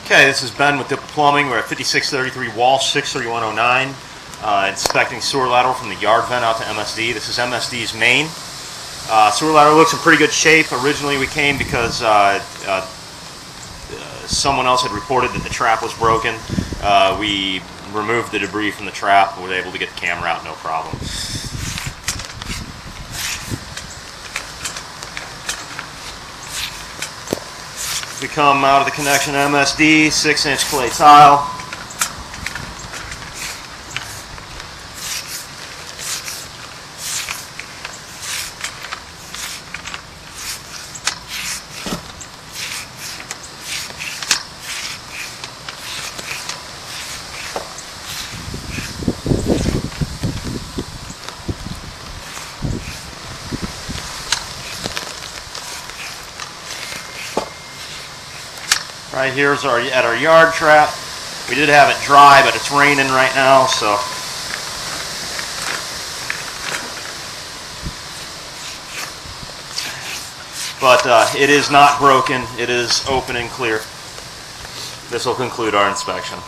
Okay, this is Ben with Dippel Plumbing. We're at 5633 Walsh, 63109, inspecting sewer lateral from the yard vent out to MSD. This is MSD's main. Sewer lateral looks in pretty good shape. Originally we came because someone else had reported that the trap was broken. We removed the debris from the trap and were able to get the camera out no problem. We come out of the connection MSD, 6-inch clay tile. Right here is at our yard trap. We did have it dry, but it's raining right now, so it is not broken. It is open and clear. This will conclude our inspection.